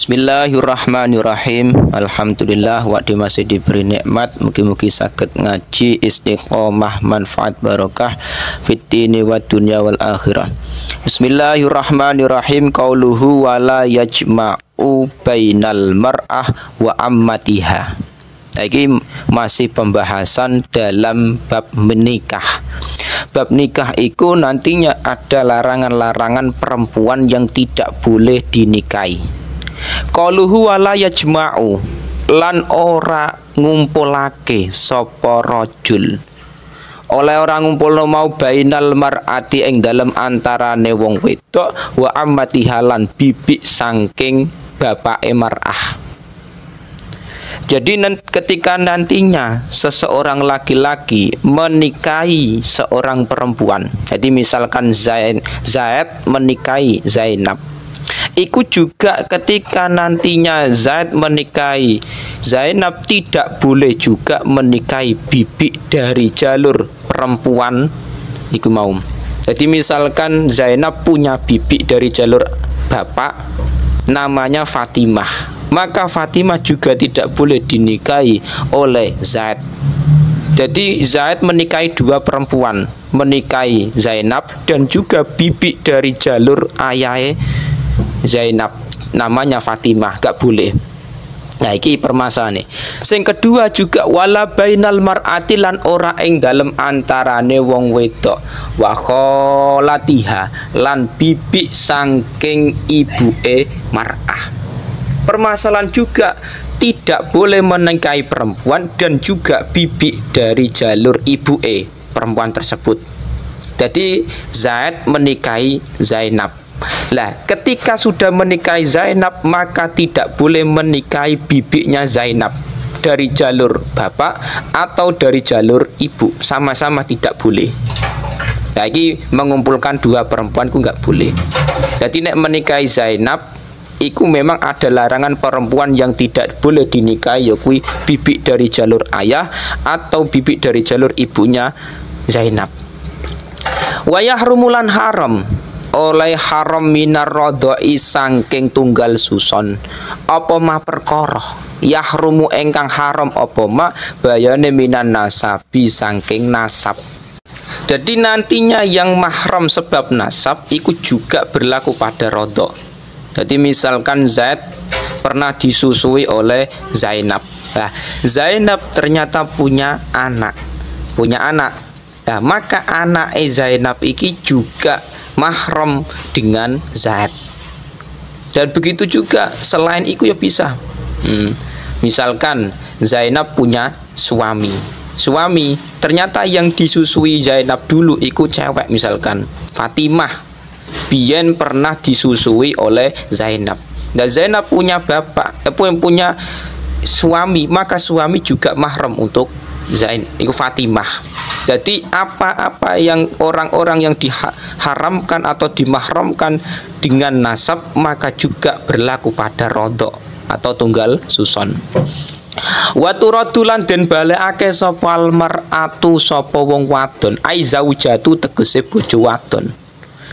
Bismillahirrahmanirrahim. Alhamdulillah wa masih diberi nikmat, mugi-mugi saged ngaji istiqomah manfaat barokah fid dini wad dunya wal akhirah. Bismillahirrahmanirrahim. Qauluhu wala yajma'u bainal mar'ah wa ammatiha. Ini masih pembahasan dalam bab menikah. Bab nikah itu nantinya ada larangan-larangan perempuan yang tidak boleh dinikahi. Qauluhu wala yajma'u, lan ora ngumpulake sapa rajul. Oleh orang ngumpulno mau bainal mar'ati ing dalem antarane wong wedok wa ammatiha lan bibik saking bapake mar'ah. Jadi ketika nantinya seseorang laki-laki menikahi seorang perempuan, jadi misalkan Zaid menikahi Zainab, iku juga ketika nantinya Zaid menikahi Zainab tidak boleh juga menikahi bibik dari jalur perempuan iku mau. Jadi misalkan Zainab punya bibik dari jalur bapak namanya Fatimah, maka Fatimah juga tidak boleh dinikahi oleh Zaid. Jadi Zaid menikahi dua perempuan, menikahi Zainab dan juga bibik dari jalur ayahnya Zainab namanya Fatimah, gak boleh. Nah iki permasalahan nih. Sing kedua juga wala bainal mar'ati lan ora ing dalem antarane wong wedok wa kholatiha lan bibik saking ibuke mar'ah. Permasalahan juga tidak boleh menikahi perempuan dan juga bibik dari jalur ibuke perempuan tersebut. Jadi Zaid menikahi Zainab. Lah, ketika sudah menikahi Zainab maka tidak boleh menikahi bibiknya Zainab dari jalur bapak atau dari jalur ibu, sama-sama tidak boleh. Nah, ini mengumpulkan dua perempuan ku nggak boleh. Jadi nek menikahi Zainab iku memang ada larangan perempuan yang tidak boleh dinikahi, yakui bibik dari jalur ayah atau bibik dari jalur ibunya Zainab. Wa yahrumulan haram oleh haram minar rodoi sangking tunggal suson apa mah perkara yahrumu engkang haram apa mah bayane minan nasabi sangking nasab. Jadi nantinya yang mahram sebab nasab itu juga berlaku pada rodok. Jadi misalkan Zaid pernah disusui oleh Zainab. Nah, Zainab ternyata punya anak. Nah, maka anak Zainab iki juga mahram dengan Zaid. Dan begitu juga selain itu ya bisa. Misalkan Zainab punya suami. Ternyata yang disusui Zainab dulu itu cewek, misalkan Fatimah. Biyen pernah disusui oleh Zainab. Dan Zainab punya punya suami, maka suami juga mahram untuk Zainab, itu Fatimah. Jadi apa-apa yang orang-orang yang diharamkan atau dimahramkan dengan nasab maka juga berlaku pada rodok atau tunggal suson. Waturadulan den balekake sapa mar'atu sapa wong wadon ai zaujatu tegese bojo wadon.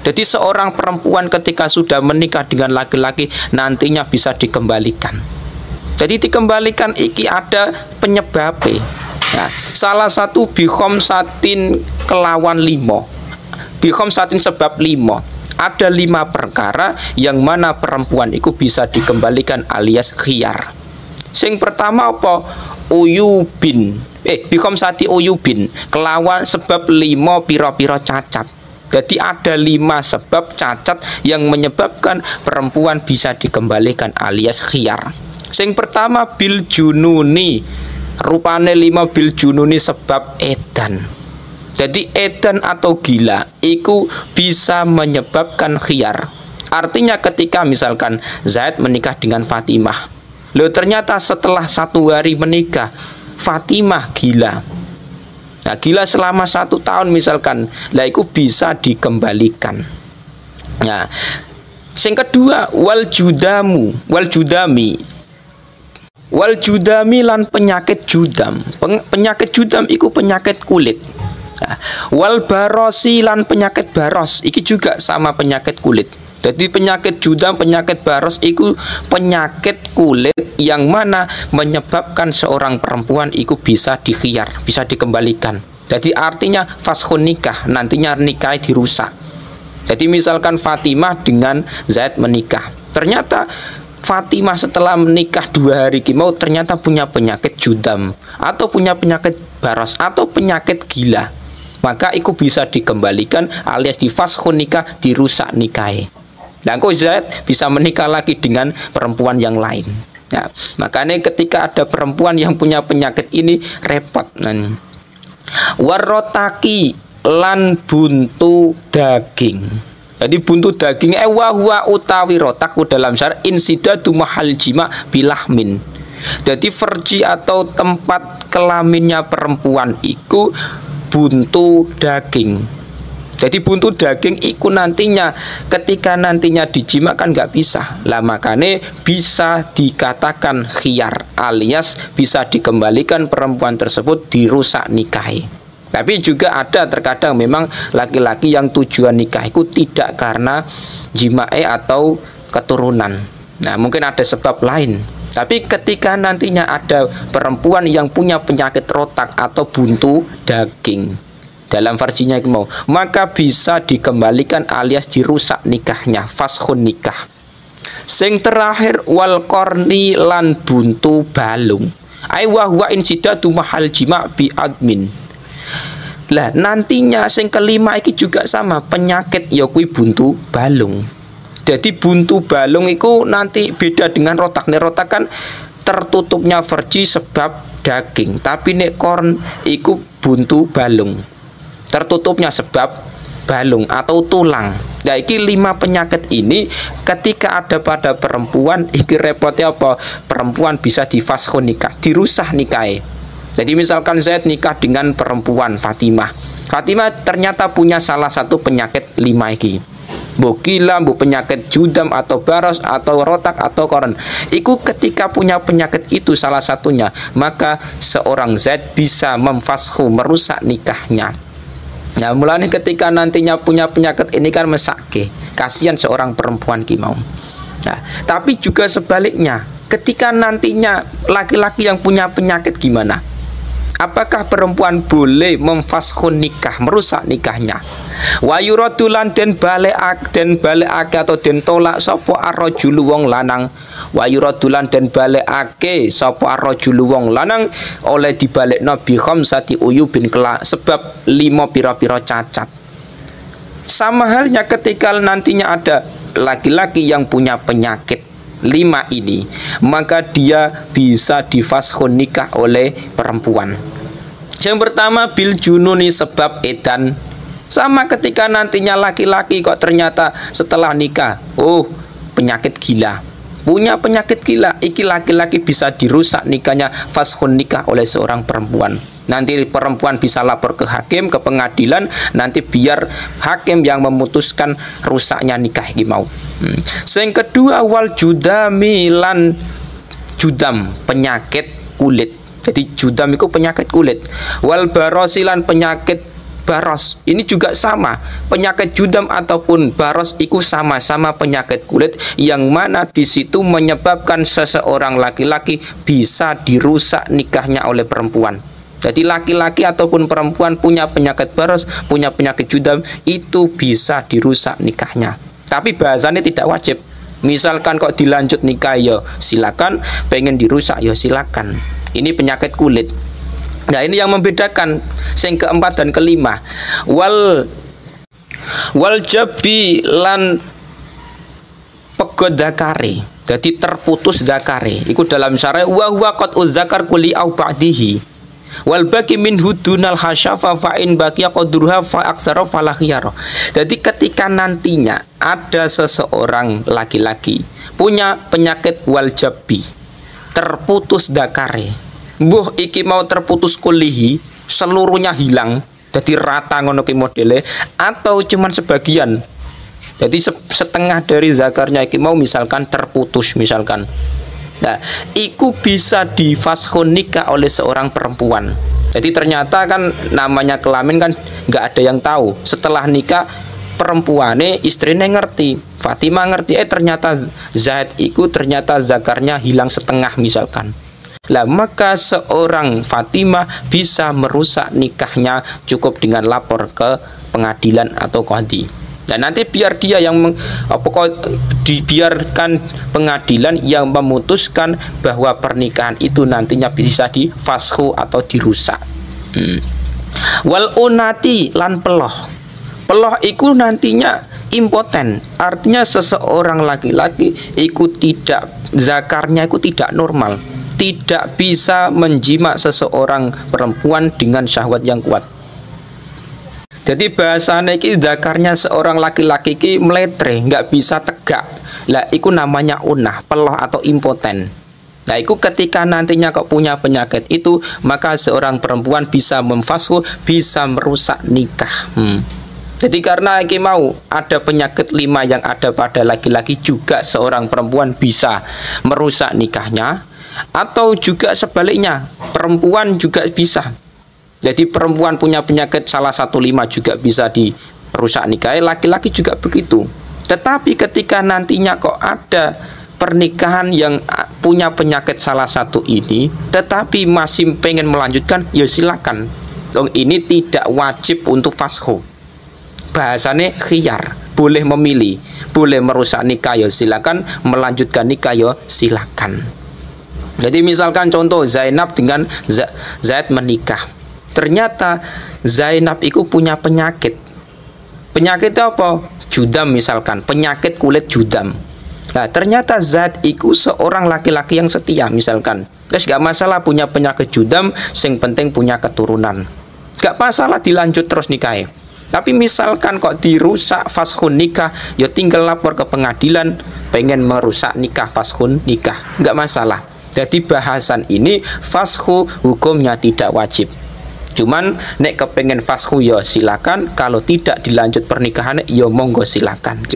Jadi seorang perempuan ketika sudah menikah dengan laki-laki nantinya bisa dikembalikan. Jadi dikembalikan iki ada penyebabnya. Nah, salah satu bikhom satin kelawan 5. Bikhom satin sebab 5. Ada 5 perkara yang mana perempuan itu bisa dikembalikan alias khiyar. Sing pertama apa? Uyubin. Bikhom sati uyubin kelawan sebab 5 piro-piro cacat. Jadi ada 5 sebab cacat yang menyebabkan perempuan bisa dikembalikan alias khiyar. Sing pertama bil jununi. Rupane 5 bil jununi sebab edan. Jadi edan atau gila itu bisa menyebabkan khiyar. Artinya ketika misalkan Zaid menikah dengan Fatimah, loh ternyata setelah 1 hari menikah Fatimah gila. Nah, gila selama 1 tahun misalkan, lah itu bisa dikembalikan. Nah, yang kedua wal judami lan penyakit judam. Penyakit judam itu penyakit kulit. Nah, wal barosi lan penyakit baros iki juga sama penyakit kulit. Jadi penyakit judam, penyakit baros itu penyakit kulit yang mana menyebabkan seorang perempuan itu bisa dikhiar, bisa dikembalikan. Jadi artinya fashun nikah, nantinya nikah dirusak. Jadi misalkan Fatimah dengan Zaid menikah, ternyata Fatimah setelah menikah 2 hari kimau ternyata punya penyakit judam atau punya penyakit baros atau penyakit gila, maka itu bisa dikembalikan alias difashun nikah, dirusak nikahe. Dan kok Zaid bisa menikah lagi dengan perempuan yang lain. Ya, makanya ketika ada perempuan yang punya penyakit ini repot. Warotaki lan buntu daging. Jadi buntu daging wahwa utawi rotak dalam syar insidatu mahal jima bilahmin. Jadi farji atau tempat kelaminnya perempuan itu buntu daging. Jadi buntu daging itu nantinya ketika nantinya dijima kan nggak bisa lah, makanya bisa dikatakan khiyar alias bisa dikembalikan perempuan tersebut, dirusak nikahi. Tapi juga ada terkadang memang laki-laki yang tujuan nikah itu tidak karena jimae atau keturunan. Nah mungkin ada sebab lain. Tapi ketika nantinya ada perempuan yang punya penyakit rotak atau buntu daging dalam farjinya mau, maka bisa dikembalikan alias dirusak nikahnya, fashun nikah. Sing terakhir wal korni lan buntu balung. Ai wahwa insidatu mahal jima bi admin. Lah nantinya sing kelima iki juga sama penyakit ya kui buntu balung. Jadi buntu balung itu nanti beda dengan rotak. Nek rotak kan tertutupnya farji sebab daging, tapi nek korn iku buntu balung, tertutupnya sebab balung atau tulang. Nah, iki 5 penyakit ini ketika ada pada perempuan, iki repotnya apa? Perempuan bisa difashun nikah, dirusak nikahe. Jadi misalkan Zaid nikah dengan perempuan Fatimah. Fatimah ternyata punya salah satu penyakit 5 iki. Bu gila, bu penyakit judam atau baros atau rotak atau koron. Iku ketika punya penyakit itu salah satunya, maka seorang Zaid bisa memfashu, merusak nikahnya. Nah, mulanya ketika nantinya punya penyakit ini kan mesake, kasihan seorang perempuan kimau. Nah, tapi juga sebaliknya, ketika nantinya laki-laki yang punya penyakit gimana? Apakah perempuan boleh memfashun nikah, merusak nikahnya? Wa yuradulan den baleake atau den tolak sapa arrajulu wong lanang. Wa yuradulan den baleake sapa arrajulu wong lanang oleh dibalekno bi khamsati uyubin kela sebab 5 pira-pira cacat. Sama halnya ketika nantinya ada laki-laki yang punya penyakit 5 ini, maka dia bisa difashun nikah oleh perempuan. Yang pertama bil jununi sebab edan. Sama ketika nantinya laki-laki kok ternyata setelah nikah, oh penyakit gila, punya penyakit gila, iki laki-laki bisa dirusak nikahnya, fashun nikah oleh seorang perempuan. Nanti perempuan bisa lapor ke hakim, ke pengadilan, nanti biar hakim yang memutuskan rusaknya nikah iki mau. Yang kedua wal judami lan judam, penyakit kulit. Jadi judam itu penyakit kulit. Wal barosilan penyakit baros. Ini juga sama. Penyakit judam ataupun baros itu sama-sama penyakit kulit yang mana di situ menyebabkan seseorang laki-laki bisa dirusak nikahnya oleh perempuan. Jadi laki-laki ataupun perempuan punya penyakit baros, punya penyakit judam, itu bisa dirusak nikahnya. Tapi bahasannya tidak wajib. Misalkan kok dilanjut nikah ya silakan, pengen dirusak ya silakan. Ini penyakit kulit. Nah, ini yang membedakan yang keempat dan kelima. Wal jabi lan pegod dakare. Jadi terputus dakare. Iku dalam syarah wa huwa qad uzzakar kulli au ba'dihi. Wal baqi min hudunal hasyafa fa in baqiya qadruha fa aksara fala khiyara. Jadi ketika nantinya ada seseorang laki-laki punya penyakit wal jabi, terputus dakare, mbuh iki mau terputus kulihi, seluruhnya hilang, jadi rata ngono ki modele, atau cuman sebagian, jadi setengah dari zakarnya iki mau misalkan terputus misalkan. Nah, iku bisa difashun nikah oleh seorang perempuan. Jadi ternyata kan namanya kelamin kan nggak ada yang tahu. Setelah nikah perempuannya istrinya ngerti Fatimah ngerti ternyata Zaid iku ternyata zakarnya hilang setengah misalkan. Lah maka seorang Fatimah bisa merusak nikahnya cukup dengan lapor ke pengadilan atau qadhi. Dan nanti biar dia yang dibiarkan pengadilan yang memutuskan bahwa pernikahan itu nantinya bisa difashu atau dirusak. Wal unati lan peloh. Peloh iku nantinya impoten. Artinya seseorang laki-laki iku tidak zakarnya iku tidak normal. Tidak bisa menjima seseorang perempuan dengan syahwat yang kuat. Jadi bahasanya ini zakarnya seorang laki-laki ini meletre, nggak bisa tegak. Lah, itu namanya unah, peloh atau impoten. Nah, itu ketika nantinya kok punya penyakit itu, maka seorang perempuan bisa memfashu, bisa merusak nikah. Jadi karena iki mau ada penyakit 5 yang ada pada laki-laki juga seorang perempuan bisa merusak nikahnya. Atau juga sebaliknya, perempuan juga bisa. Jadi perempuan punya penyakit salah satu 5 juga bisa dirusak nikah, laki-laki juga begitu. Tetapi ketika nantinya kok ada pernikahan yang punya penyakit salah satu ini, tetapi masih pengen melanjutkan, ya silakan. Ini tidak wajib untuk fasho. Bahasanya khiyar, boleh memilih, boleh merusak nikah ya silakan, melanjutkan nikah ya silakan. Jadi misalkan contoh Zainab dengan Zaid menikah. Ternyata Zainab itu punya penyakit. Penyakit apa? Judam misalkan, penyakit kulit judam. Nah, ternyata Zaid itu seorang laki-laki yang setia misalkan. Terus gak masalah punya penyakit judam, yang penting punya keturunan. Gak masalah dilanjut terus nikahnya. Tapi misalkan kok dirusak fashun nikah, ya tinggal lapor ke pengadilan, pengen merusak nikah fashun nikah, gak masalah. Jadi bahasan ini fashu hukumnya tidak wajib. Cuman nek kepengen fashu ya silakan, kalau tidak dilanjut pernikahan ya monggo silakan.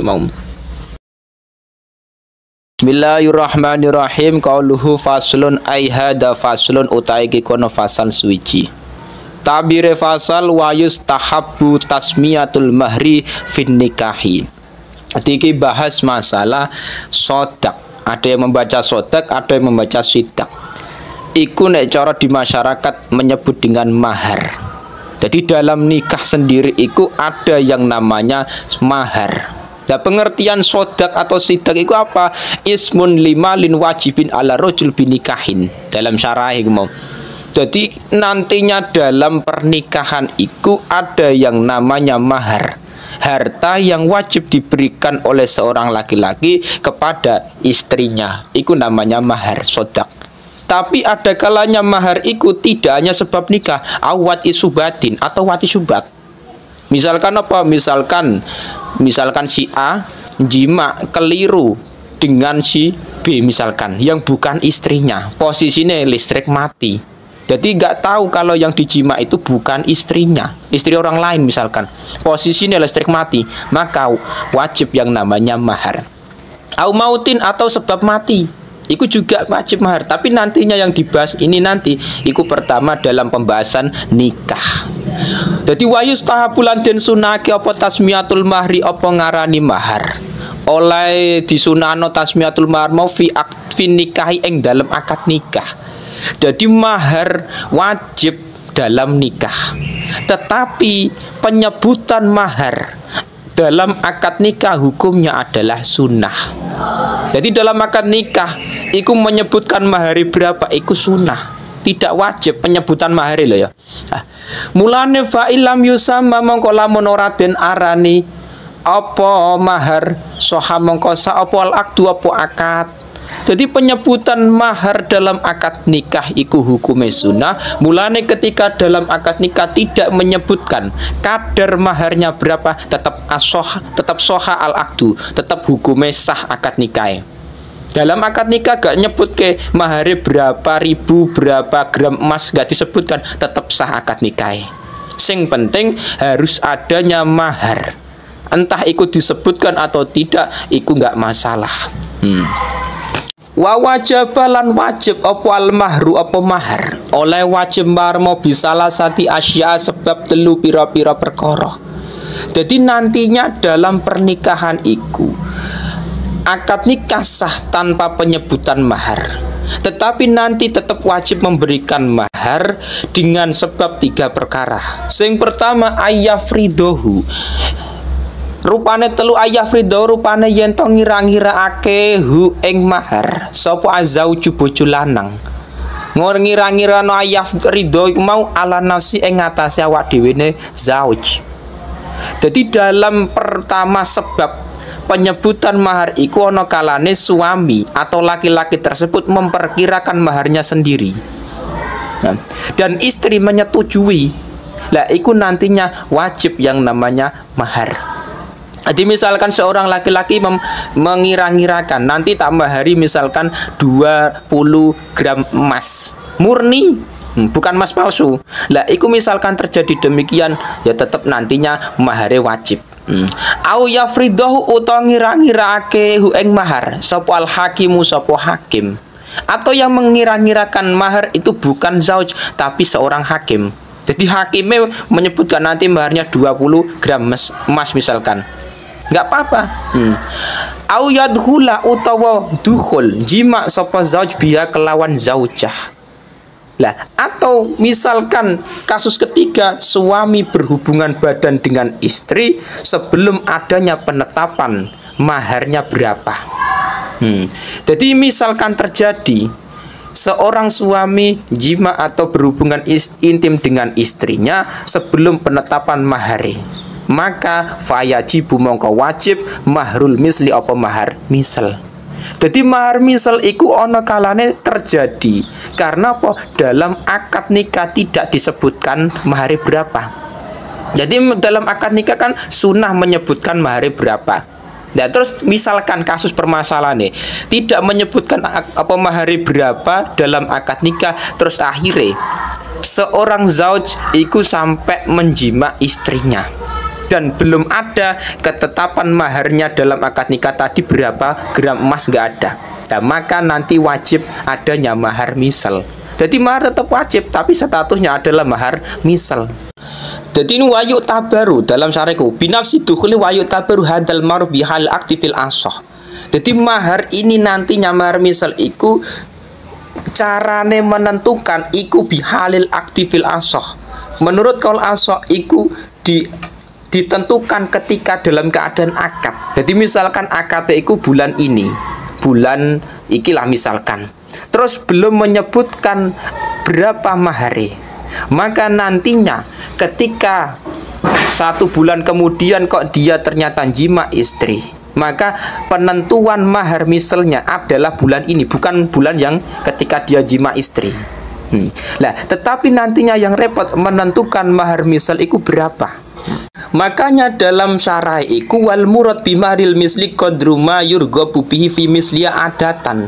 Bismillahirrahmanirrahim. Qauluhu faslun ay hada faslun utai kono fasal suci. Tabire fasal wa yustahabbu tasmiyatul mahri fin nikahi. Jadi bahas masalah sodak. Ada yang membaca sodak, ada yang membaca sidak. Iku nek cara di masyarakat menyebut dengan mahar. Jadi dalam nikah sendiri iku ada yang namanya mahar. Nah, pengertian sodak atau sidak itu apa? Ismun lima lin wajibin ala rojul binikahin. Dalam syarah itu mau. Jadi nantinya dalam pernikahan itu ada yang namanya mahar. Harta yang wajib diberikan oleh seorang laki-laki kepada istrinya, itu namanya mahar sodak. Tapi ada kalanya mahar itu tidak hanya sebab nikah, awat isubatin atau wati subat. Misalkan apa? Misalkan si A jima keliru dengan si B misalkan, yang bukan istrinya, posisinya listrik mati. Jadi nggak tahu kalau yang dijima itu bukan istrinya, istri orang lain misalkan. Posisinya listrik mati, maka wajib yang namanya mahar. Au mautin atau sebab mati, itu juga wajib mahar. Tapi nantinya yang dibahas ini nanti, itu pertama dalam pembahasan nikah. Jadi wayus tahabulan den sunaki apa tasmiyatul mahri apa ngarani mahar. Oleh disunano tasmiyatul mahar mau fi nikahi ing dalam akad nikah. Jadi mahar wajib dalam nikah. Tetapi penyebutan mahar dalam akad nikah hukumnya adalah sunnah. Jadi dalam akad nikah iku menyebutkan mahari berapa iku sunnah, tidak wajib penyebutan mahari loh ya. Mulane fa ilam yusamma mongko lamun ora den arani apa mahar soha mongko sa apa al akdu apa akad. Jadi penyebutan mahar dalam akad nikah iku hukumnya sunnah. Mulane ketika dalam akad nikah tidak menyebutkan kadar maharnya berapa, tetap soha al akdu, tetap hukumnya sah akad nikah. Dalam akad nikah gak nyebut ke mahari berapa ribu, berapa gram emas, gak disebutkan, tetap sah akad nikah. Sing penting harus adanya mahar. Entah ikut disebutkan atau tidak, itu gak masalah. Wa wajabalan wajib apa al mahru apa mahar. Oleh wajib mahar mau bisalah sati asya sebab telu pira-pira perkara. Jadi nantinya dalam pernikahan iku akad nikah sah tanpa penyebutan mahar, tetapi nanti tetap wajib memberikan mahar dengan sebab 3 perkara. Sing pertama ayafridohu, rupane telu ayafridohu, rupane yen to ngira-ngiraake hu ing mahar sapa azauju bojo lanang. Ngira-ngira no ayafrido iku mau ala nafsi ing ngatasé awak dhewe ne zauj. Jadi dalam pertama sebab penyebutan mahar iku ana kalane suami atau laki-laki tersebut memperkirakan maharnya sendiri. Dan istri menyetujui. Lah iku nantinya wajib yang namanya mahar. Jadi misalkan seorang laki-laki mengira-ngirakan nanti tak mahari misalkan 20 gram emas murni, bukan emas palsu. Lah iku misalkan terjadi demikian, ya tetap nantinya mahare wajib. Au yafridahu utawa ngira-ngiraake hu ing mahar sapa al hakimu sapa hakim, atau yang mengira-ngirakan mahar itu bukan zauj tapi seorang hakim. Jadi hakimnya menyebutkan nanti maharnya 20 gram emas misalkan, nggak apa-apa. Au yadkhula utawa dukhul jima sapa zauj biha kelawan zaujah. Lah, atau misalkan kasus ketiga, suami berhubungan badan dengan istri sebelum adanya penetapan maharnya berapa. Jadi misalkan terjadi seorang suami jima atau berhubungan intim dengan istrinya sebelum penetapan mahari, maka fayajibu mongko wajib mahrul misli apa mahar misal. Jadi mahar misal iku ono kalane terjadi karena apa? Dalam akad nikah tidak disebutkan mahar berapa. Jadi dalam akad nikah kan sunnah menyebutkan mahar berapa. Nah, terus misalkan kasus permasalahan nih tidak menyebutkan apa mahar berapa dalam akad nikah, terus akhirnya seorang zauj iku sampai menjima istrinya dan belum ada ketetapan maharnya dalam akad nikah tadi berapa gram emas, nggak ada. Nah, maka nanti wajib adanya mahar misal. Jadi mahar tetap wajib tapi statusnya adalah mahar misal. Jadi ini wayu tabaru dalam syariku binafsi dukhuli wayu tabaru hadal maruf bihal aktifil asoh. Jadi mahar ini nantinya mahar misal iku carane menentukan iku bihalil aktifil asoh. Menurut kaul asoh iku ditentukan ketika dalam keadaan akad. Jadi misalkan akad itu bulan ini, bulan ikilah misalkan, terus belum menyebutkan berapa mahari, maka nantinya ketika 1 bulan kemudian kok dia ternyata jima istri, maka penentuan mahar misalnya adalah bulan ini, bukan bulan yang ketika dia jima istri. Lah, tetapi nantinya yang repot menentukan mahar misal itu berapa. Makanya dalam syarah iku wal murad bimaril misli qadru ma yurghabu bihi fi misliya adatan.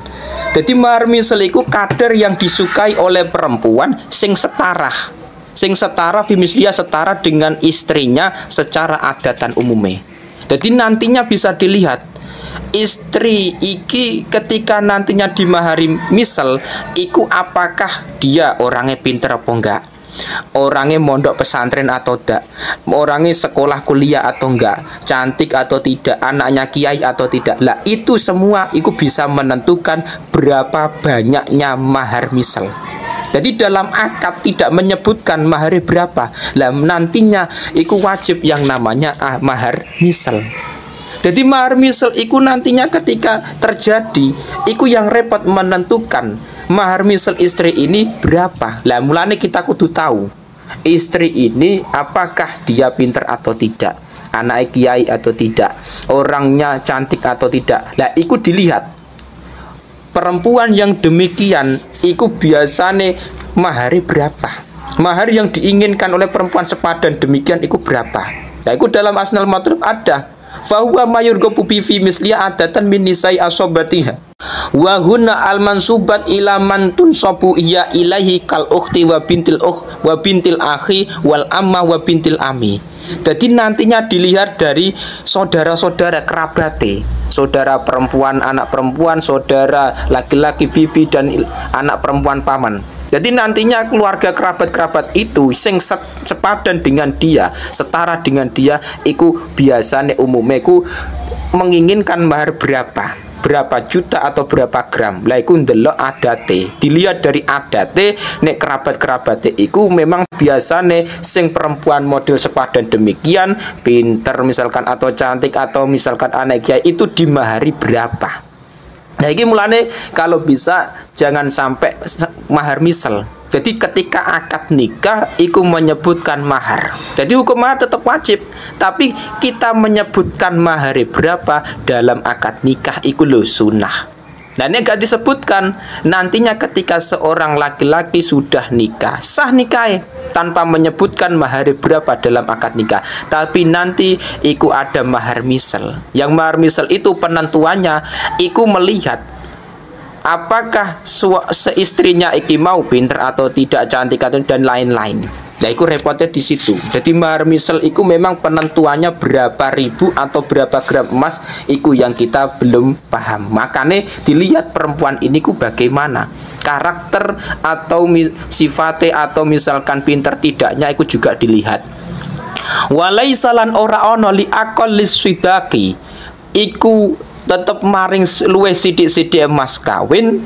Jadi mahar misal iku kadar yang disukai oleh perempuan sing setara fi misliya, setara dengan istrinya secara adatan umumnya. Jadi nantinya bisa dilihat istri iki ketika nantinya dimahari misal iku apakah dia orangnya pinter apa enggak, orangnya mondok pesantren atau tidak, orangnya sekolah kuliah atau enggak, cantik atau tidak, anaknya kiai atau tidak. Lah itu semua itu bisa menentukan berapa banyaknya mahar misal. Jadi dalam akad tidak menyebutkan mahar berapa. Lah nantinya itu wajib yang namanya mahar misal. Jadi mahar misal itu nantinya ketika terjadi itu yang repot menentukan mahar misal istri ini berapa. Lah mulanya kita kudu tahu istri ini apakah dia pinter atau tidak, anak kiai atau tidak, orangnya cantik atau tidak. Lah itu dilihat. Perempuan yang demikian itu biasanya mahari berapa, mahar yang diinginkan oleh perempuan sepadan demikian itu berapa. Nah itu dalam asnal matrub ada fahuwa mayurghabu fi misliya adatan min nisai asobatiha wa hunna al mansubat ila man tunsabu iya ilahi kal ukhti wa bintil akhi wal amma wa bintil ami. Jadi nantinya dilihat dari saudara-saudara kerabate, saudara perempuan, anak perempuan, saudara laki-laki bibi dan anak perempuan paman. Jadi nantinya keluarga kerabat-kerabat itu sing sepadan dengan dia, setara dengan dia, iku biasanya umumnya iku menginginkan mahar berapa. berapa juta atau berapa gram. Lah iku ndelok adate. Dilihat dari adate, nek kerabat-kerabate iku memang biasane sing perempuan model sepadan demikian, pinter misalkan atau cantik atau misalkan anak kiai itu dimahari berapa. Nah ini mulane kalau bisa jangan sampai mahar misal. Jadi ketika akad nikah iku menyebutkan mahar. Jadi hukum mahar tetap wajib, tapi kita menyebutkan mahar berapa dalam akad nikah iku lo sunnah. Nah ini gak disebutkan. Nantinya ketika seorang laki-laki sudah nikah, sah nikah tanpa menyebutkan mahar berapa dalam akad nikah. Tapi nanti iku ada mahar misal. Yang mahar misal itu penentuannya iku melihat apakah seistrinya iki mau pinter atau tidak, cantik atau dan lain-lain. Nah, itu repotnya di situ. Jadi mahar misal itu memang penentuannya berapa ribu atau berapa gram emas itu yang kita belum paham. Makanya dilihat perempuan ini ku bagaimana karakter atau sifatnya atau misalkan pinter tidaknya itu juga dilihat. Walaisalan ora ono li aqallis sidaqi iku tetep maring luweh sithik-sithik emas kawin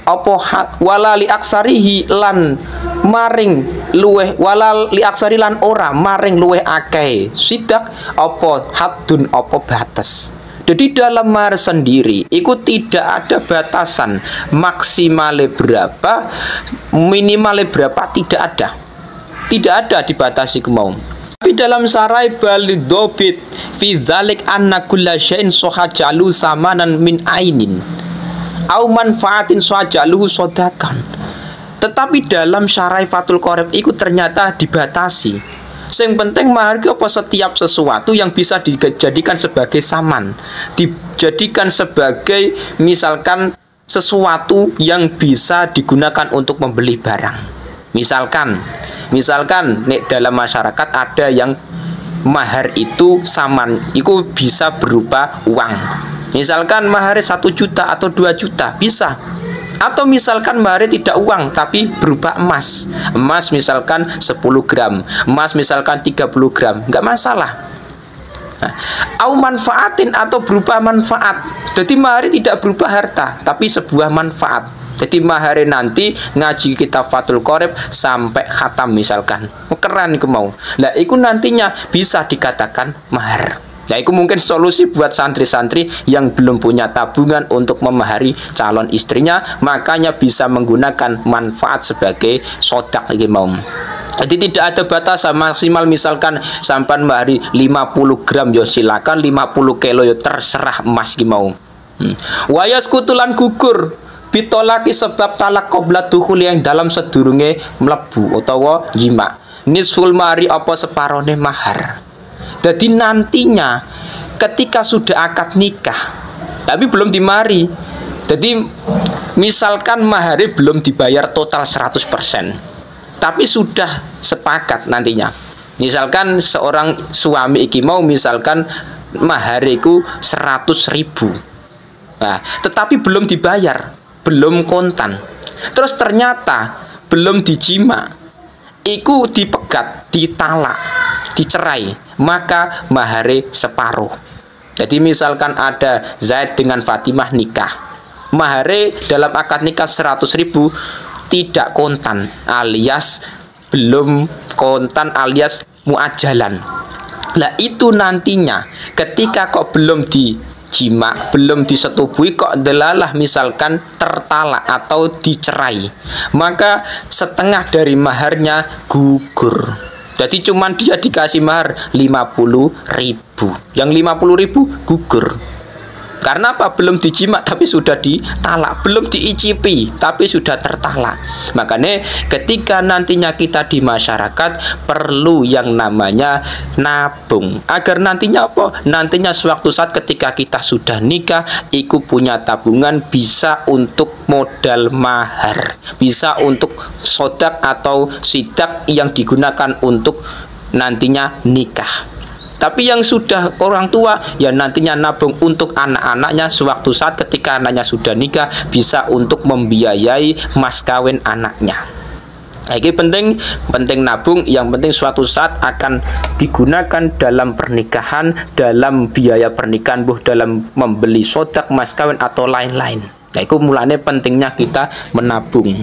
apa wala li aksarihi lan maring luweh wala li aksari lan ora maring luweh akeh sidak apa haddun apa batas. Jadi dalam mahar sendiri itu tidak ada batasan maksimalnya berapa, minimalnya berapa, tidak ada dibatasi kemauan. Tapi dalam sarai balidobit fi dzalik anna kulla syai'in sohajalu samanan min ainin au manfaatin sohajaluhu sodakan. Tetapi dalam syarai Fathul Qorib itu ternyata dibatasi. Yang penting mahar itu apa? Setiap sesuatu yang bisa dijadikan sebagai saman, dijadikan sebagai misalkan sesuatu yang bisa digunakan untuk membeli barang. Misalkan nek dalam masyarakat ada yang mahar itu saman, itu bisa berupa uang. Misalkan mahar 1 juta atau 2 juta bisa. Atau misalkan mahar tidak uang tapi berupa emas. Emas misalkan 10 gram, emas misalkan 30 gram, nggak masalah. Au manfaatin atau berupa manfaat. Jadi mahar tidak berupa harta tapi sebuah manfaat. Jadi mahar nanti ngaji kitab Fathul Qorib sampai khatam misalkan. Keren itu mau. Nah, itu nantinya bisa dikatakan mahar. Nah, itu mungkin solusi buat santri-santri yang belum punya tabungan untuk memahari calon istrinya, makanya bisa menggunakan manfaat sebagai sodak iki mau. Jadi tidak ada batasan maksimal misalkan sampai mahari 50 gram yo silakan, 50 kilo yo terserah emas iki mau. Wayas kutulan gugur bitolaki sebab talak qobla dukhul yang dalam sedurunge mlebu utawa jima. Nisful mahari apa separone mahar. Jadi nantinya ketika sudah akad nikah tapi belum dimari. Jadi misalkan mahari belum dibayar total 100%. Tapi sudah sepakat nantinya. Misalkan seorang suami iki mau misalkan mahariku 100.000. Nah, tetapi belum dibayar, belum kontan. Terus ternyata belum dijima, iku dipegat, ditalak, dicerai, maka mahare separuh. Jadi misalkan ada Zaid dengan Fatimah nikah, mahare dalam akad nikah 100.000 tidak kontan alias belum kontan alias muajalan. Lah itu nantinya ketika kok belum dijima, belum disetubui kok delalah misalkan tertalak atau dicerai, maka setengah dari maharnya gugur. Jadi cuman dia dikasih mahar 50.000, yang 50.000 gugur. Karena apa? Belum dijima tapi sudah ditalak, belum diicipi tapi sudah tertalak. Makanya ketika nantinya kita di masyarakat perlu yang namanya nabung, agar nantinya apa? Nantinya suatu saat ketika kita sudah nikah, iku punya tabungan bisa untuk modal mahar, bisa untuk sodak atau sidak yang digunakan untuk nantinya nikah. Tapi yang sudah orang tua ya nantinya nabung untuk anak-anaknya, sewaktu saat ketika anaknya sudah nikah bisa untuk membiayai mas kawin anaknya. Nah, ini penting nabung. Yang penting suatu saat akan digunakan dalam pernikahan, dalam biaya pernikahan, dalam membeli sodak, mas kawin atau lain-lain. Nah, itu mulanya pentingnya kita menabung.